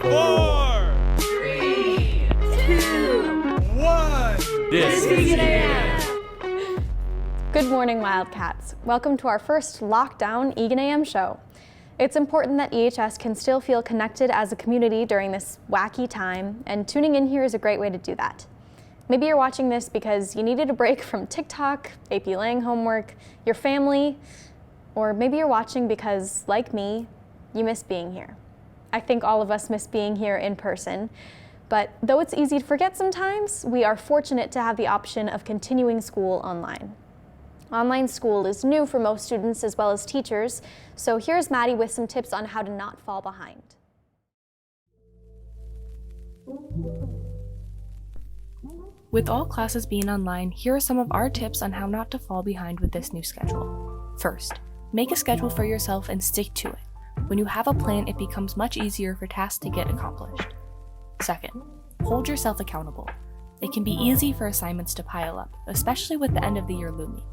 4, 3, 2, 1. This is Eagan AM. Good morning, Wildcats. Welcome to our first lockdown Eagan AM show. It's important that EHS can still feel connected as a community during this wacky time, and tuning in here is a great way to do that. Maybe you're watching this because you needed a break from TikTok, AP Lang homework, your family, or maybe you're watching because, like me, you miss being here. I think all of us miss being here in person, but though it's easy to forget sometimes, we are fortunate to have the option of continuing school online. Online school is new for most students as well as teachers, so here's Maddie with some tips on how to not fall behind. With all classes being online, here are some of our tips on how not to fall behind with this new schedule. First, make a schedule for yourself and stick to it. When you have a plan, it becomes much easier for tasks to get accomplished. Second, hold yourself accountable. It can be easy for assignments to pile up, especially with the end of the year looming.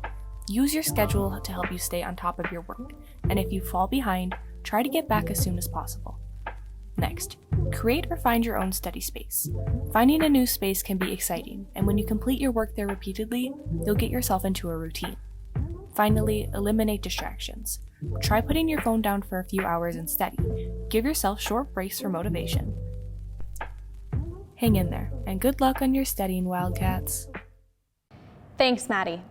Use your schedule to help you stay on top of your work, and if you fall behind, try to get back as soon as possible. Next, create or find your own study space. Finding a new space can be exciting, and when you complete your work there repeatedly, you'll get yourself into a routine. Finally, eliminate distractions. Try putting your phone down for a few hours and study. Give yourself short breaks for motivation. Hang in there, and good luck on your studying, Wildcats. Thanks, Maddie.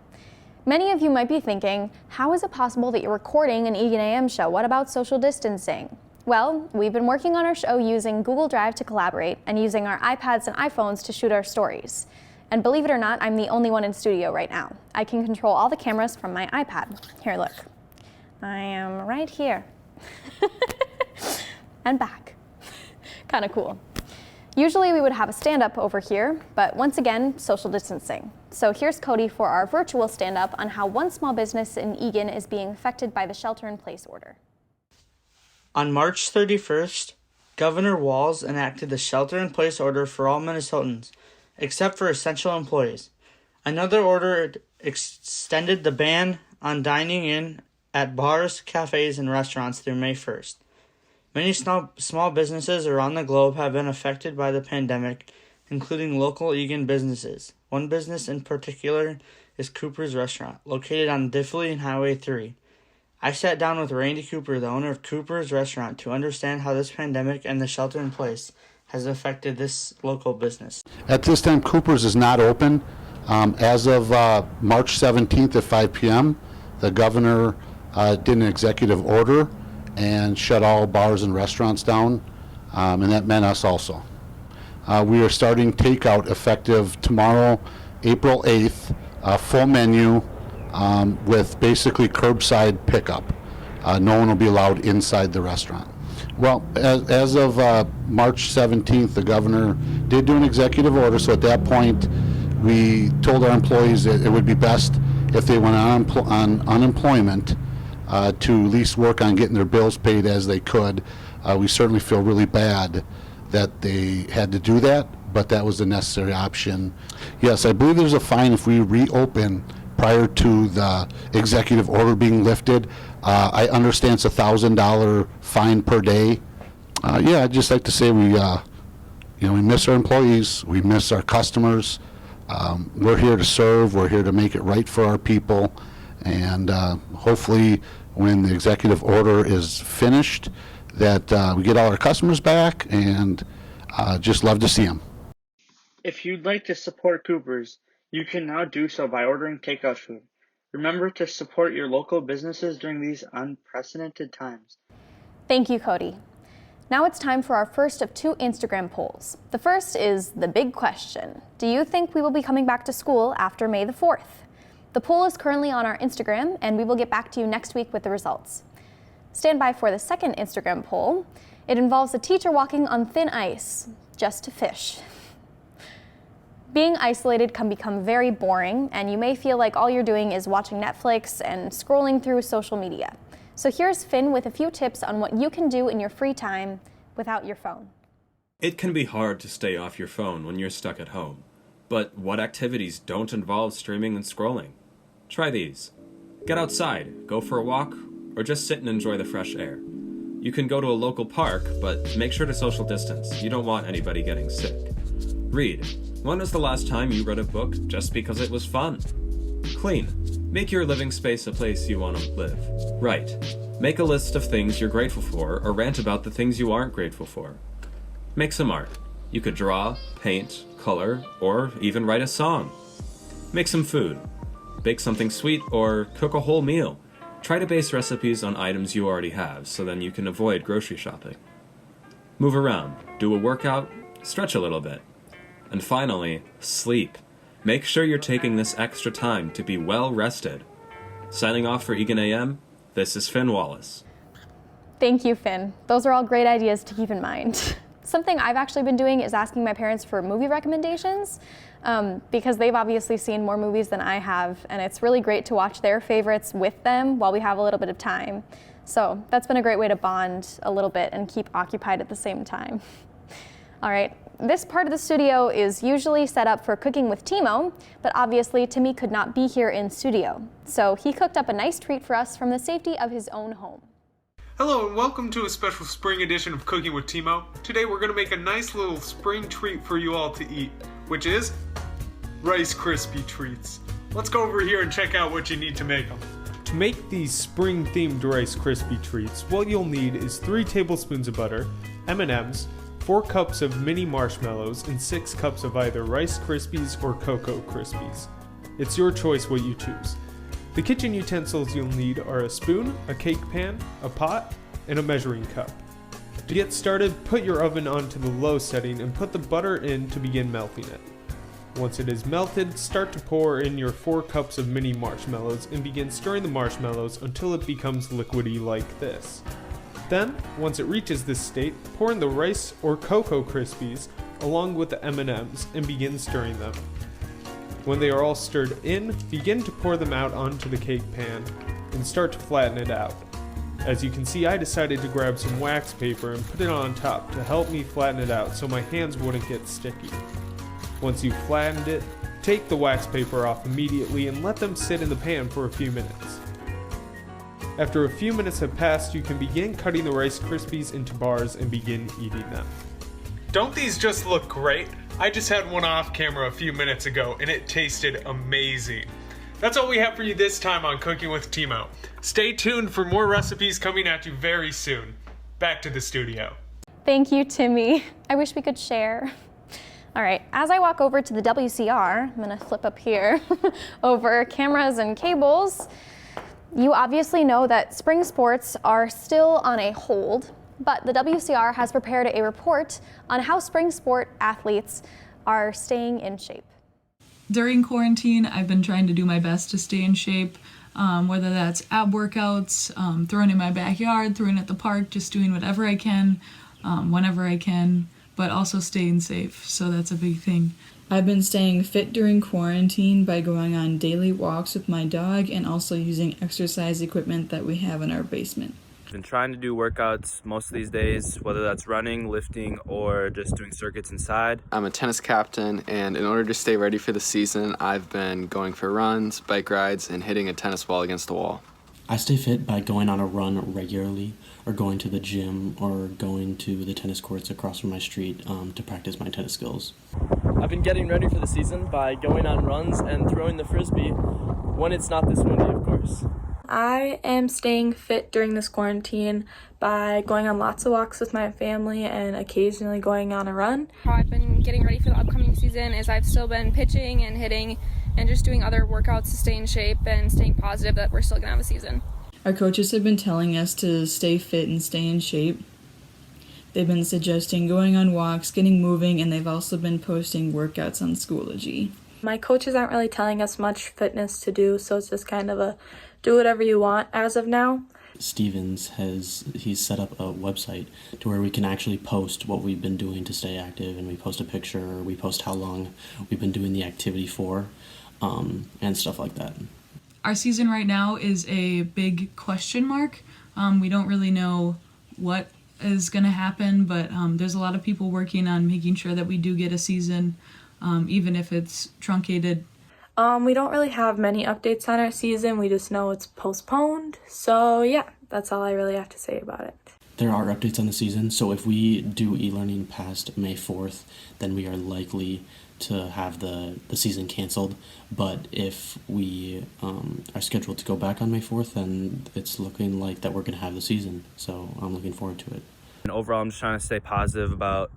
Many of you might be thinking, how is it possible that you're recording an Eagan AM show? What about social distancing? Well, we've been working on our show using Google Drive to collaborate and using our iPads and iPhones to shoot our stories. And believe it or not, I'm the only one in studio right now. I can control all the cameras from my iPad. Here, look. I am right here. And back. Kind of cool. Usually we would have a stand-up over here, but once again, social distancing. So here's Cody for our virtual stand-up on how one small business in Eagan is being affected by the shelter-in-place order. On March 31st, Governor Walz enacted the shelter-in-place order for all Minnesotans, except for essential employees. Another order extended the ban on dining in at bars, cafes, and restaurants through May 1st. Many small businesses around the globe have been affected by the pandemic, including local Eagan businesses. One business in particular is Cooper's Restaurant, located on Diffley and Highway 3. I sat down with Randy Cooper, the owner of Cooper's Restaurant, to understand how this pandemic and the shelter-in-place has affected this local business. At this time, Cooper's is not open. As of March 17th at 5 p.m., the governor did an executive order and shut all bars and restaurants down, and that meant us also. We are starting takeout effective tomorrow, April 8th, full menu with basically curbside pickup. No one will be allowed inside the restaurant. Well, as of March 17th, the governor did do an executive order, so at that point, we told our employees that it would be best if they went on unemployment to at least work on getting their bills paid as they could. We certainly feel really bad that they had to do that, but that was the necessary option. Yes, I believe there's a fine if we reopen prior to the executive order being lifted. I understand it's $1,000 fine per day. I'd just like to say we miss our employees, we miss our customers. We're here to serve, we're here to make it right for our people, and hopefully when the executive order is finished that we get all our customers back, and just love to see them. If you'd like to support Cooper's, you can now do so by ordering takeout food. Remember to support your local businesses during these unprecedented times. Thank you, Cody. Now it's time for our first of two Instagram polls. The first is the big question. Do you think we will be coming back to school after May the 4th? The poll is currently on our Instagram, and we will get back to you next week with the results. Stand by for the second Instagram poll. It involves a teacher walking on thin ice just to fish. Being isolated can become very boring, and you may feel like all you're doing is watching Netflix and scrolling through social media. So here's Finn with a few tips on what you can do in your free time without your phone. It can be hard to stay off your phone when you're stuck at home. But what activities don't involve streaming and scrolling? Try these. Get outside, go for a walk, or just sit and enjoy the fresh air. You can go to a local park, but make sure to social distance. You don't want anybody getting sick. Read. When was the last time you read a book just because it was fun? Clean. Make your living space a place you want to live. Write. Make a list of things you're grateful for, or rant about the things you aren't grateful for. Make some art. You could draw, paint, color, or even write a song. Make some food. Bake something sweet or cook a whole meal. Try to base recipes on items you already have, so then you can avoid grocery shopping. Move around. Do a workout. Stretch a little bit. And finally, sleep. Make sure you're taking this extra time to be well rested. Signing off for Eagan AM, this is Finn Wallace. Thank you, Finn. Those are all great ideas to keep in mind. Something I've actually been doing is asking my parents for movie recommendations because they've obviously seen more movies than I have, and it's really great to watch their favorites with them while we have a little bit of time. So that's been a great way to bond a little bit and keep occupied at the same time. All right, this part of the studio is usually set up for cooking with Timo, but obviously Timmy could not be here in studio. So he cooked up a nice treat for us from the safety of his own home. Hello and welcome to a special spring edition of Cooking with Timo. Today we're going to make a nice little spring treat for you all to eat, which is Rice Krispie treats. Let's go over here and check out what you need to make them. To make these spring-themed Rice Krispie treats, what you'll need is 3 tablespoons of butter, M&Ms, 4 cups of mini marshmallows, and 6 cups of either Rice Krispies or Cocoa Krispies. It's your choice what you choose. The kitchen utensils you'll need are a spoon, a cake pan, a pot, and a measuring cup. To get started, put your oven onto the low setting and put the butter in to begin melting it. Once it is melted, start to pour in your 4 cups of mini marshmallows and begin stirring the marshmallows until it becomes liquidy like this. Then, once it reaches this state, pour in the Rice or Cocoa Krispies along with the M&Ms and begin stirring them. When they are all stirred in, begin to pour them out onto the cake pan and start to flatten it out. As you can see, I decided to grab some wax paper and put it on top to help me flatten it out so my hands wouldn't get sticky. Once you've flattened it, take the wax paper off immediately and let them sit in the pan for a few minutes. After a few minutes have passed, you can begin cutting the Rice Krispies into bars and begin eating them. Don't these just look great? I just had one off camera a few minutes ago and it tasted amazing. That's all we have for you this time on Cooking with Timo. Stay tuned for more recipes coming at you very soon. Back to the studio. Thank you, Timmy. I wish we could share. All right, as I walk over to the WCR, I'm gonna flip up here over cameras and cables. You obviously know that spring sports are still on a hold, but the WCR has prepared a report on how spring sport athletes are staying in shape. During quarantine, I've been trying to do my best to stay in shape, whether that's ab workouts, throwing in my backyard, throwing at the park, just doing whatever I can, whenever I can, but also staying safe, so that's a big thing. I've been staying fit during quarantine by going on daily walks with my dog and also using exercise equipment that we have in our basement. Been trying to do workouts most of these days, whether that's running, lifting, or just doing circuits inside. I'm a tennis captain, and in order to stay ready for the season, I've been going for runs, bike rides, and hitting a tennis ball against the wall. I stay fit by going on a run regularly, or going to the gym, or going to the tennis courts across from my street to practice my tennis skills. I've been getting ready for the season by going on runs and throwing the frisbee when it's not this windy, of course. I am staying fit during this quarantine by going on lots of walks with my family and occasionally going on a run. How I've been getting ready for the upcoming season is I've still been pitching and hitting and just doing other workouts to stay in shape and staying positive that we're still going to have a season. Our coaches have been telling us to stay fit and stay in shape. They've been suggesting going on walks, getting moving, and they've also been posting workouts on Schoology. My coaches aren't really telling us much fitness to do, so it's just kind of a do whatever you want as of now. Stevens he's set up a website to where we can actually post what we've been doing to stay active, and we post a picture, or we post how long we've been doing the activity for, and stuff like that. Our season right now is a big question mark. We don't really know what is going to happen, but there's a lot of people working on making sure that we do get a season, even if it's truncated. We don't really have many updates on our season. We just know it's postponed. So yeah, that's all I really have to say about it. there are updates on the season. So if we do e-learning past May 4th, then we are likely to have the season canceled. But if we are scheduled to go back on May 4th, then it's looking like that we're going to have the season. So I'm looking forward to it. And overall, I'm just trying to stay positive about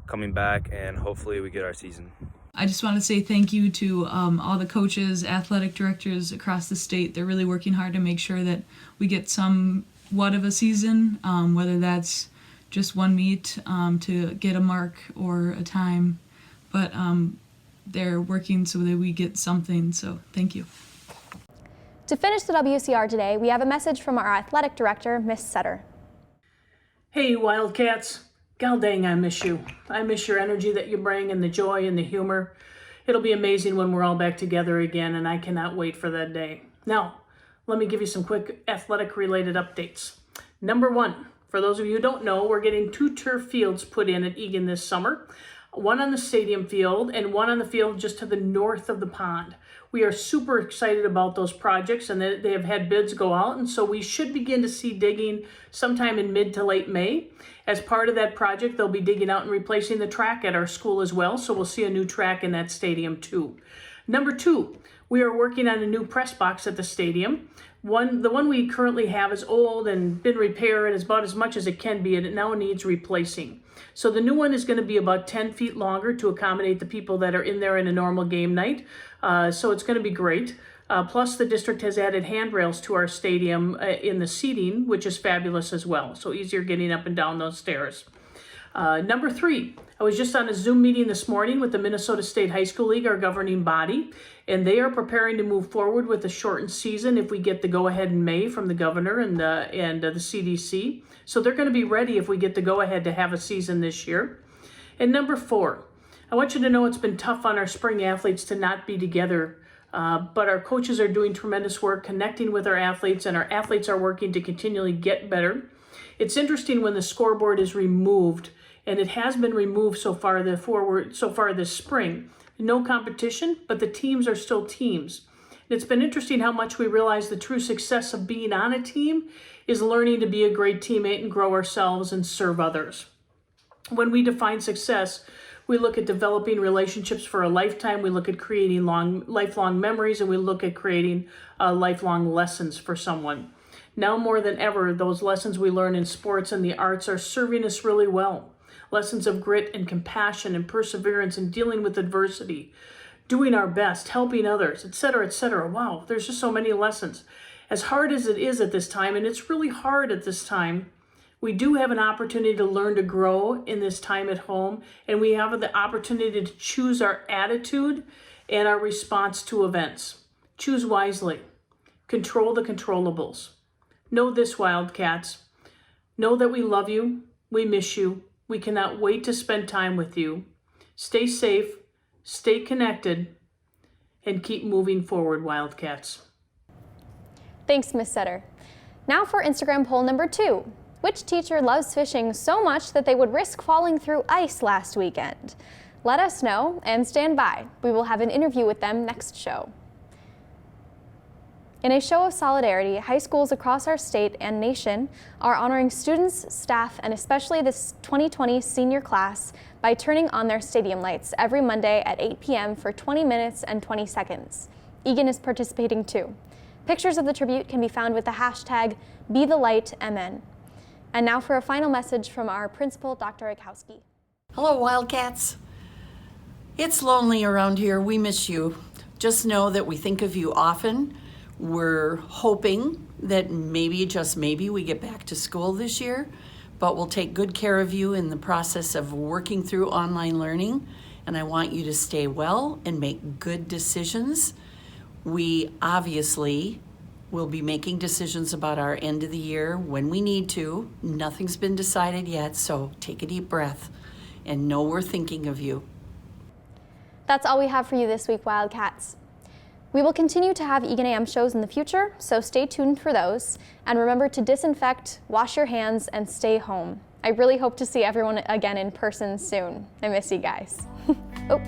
coming back, and hopefully we get our season. I just want to say thank you to all the coaches, athletic directors across the state. They're really working hard to make sure that we get somewhat of a season, whether that's just one meet to get a mark or a time. But they're working so that we get something, so thank you. To finish the WCR today, we have a message from our athletic director, Miss Sutter. Hey, Wildcats. God dang, I miss you. I miss your energy that you bring and the joy and the humor. It'll be amazing when we're all back together again, and I cannot wait for that day. Now, let me give you some quick athletic-related updates. Number one, for those of you who don't know, we're getting 2 turf fields put in at Eagan this summer. One on the stadium field and one on the field just to the north of the pond. We are super excited about those projects, and they have had bids go out, and so we should begin to see digging sometime in mid to late May. As part of that project, they'll be digging out and replacing the track at our school as well, so we'll see a new track in that stadium too. Number 2, we are working on a new press box at the stadium. The one we currently have is old and been repaired. It's about as much as it can be, and it now needs replacing. So the new one is going to be about 10 feet longer to accommodate the people that are in there in a normal game night. So it's going to be great. Plus, the district has added handrails to our stadium in the seating, which is fabulous as well. So easier getting up and down those stairs. Number 3, I was just on a Zoom meeting this morning with the Minnesota State High School League, our governing body, and they are preparing to move forward with a shortened season if we get the go-ahead in May from the governor and the CDC. So they're going to be ready if we get the go-ahead to have a season this year. And number 4, I want you to know it's been tough on our spring athletes to not be together, but our coaches are doing tremendous work connecting with our athletes, and our athletes are working to continually get better. It's interesting when the scoreboard is removed, and it has been removed so far this spring. No competition, but the teams are still teams. And it's been interesting how much we realize the true success of being on a team is learning to be a great teammate and grow ourselves and serve others. When we define success, we look at developing relationships for a lifetime, we look at creating lifelong memories, and we look at creating lifelong lessons for someone. Now more than ever, those lessons we learn in sports and the arts are serving us really well. Lessons of grit and compassion and perseverance in dealing with adversity, doing our best, helping others, etc., etc. Wow, there's just so many lessons. As hard as it is at this time, and it's really hard at this time, we do have an opportunity to learn to grow in this time at home, and we have the opportunity to choose our attitude and our response to events. Choose wisely. Control the controllables. Know this, Wildcats. Know that we love you, we miss you, we cannot wait to spend time with you. Stay safe, stay connected, and keep moving forward, Wildcats. Thanks, Miss Sutter. Now for Instagram poll number 2. Which teacher loves fishing so much that they would risk falling through ice last weekend? Let us know and stand by. We will have an interview with them next show. In a show of solidarity, high schools across our state and nation are honoring students, staff, and especially this 2020 senior class by turning on their stadium lights every Monday at 8 p.m. for 20 minutes and 20 seconds. Eagan is participating too. Pictures of the tribute can be found with the hashtag #BeTheLightMN. And now for a final message from our principal, Dr. Ikowski. Hello, Wildcats. It's lonely around here. We miss you. Just know that we think of you often. We're hoping that maybe, just maybe, we get back to school this year, but we'll take good care of you in the process of working through online learning. And I want you to stay well and make good decisions. We obviously will be making decisions about our end of the year when we need to. Nothing's been decided yet, so take a deep breath and know we're thinking of you. That's all we have for you this week, Wildcats. We will continue to have Eagan AM shows in the future, so stay tuned for those. And remember to disinfect, wash your hands, and stay home. I really hope to see everyone again in person soon. I miss you guys. Oh.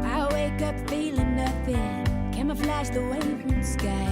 I wake up feeling camouflage the waving sky.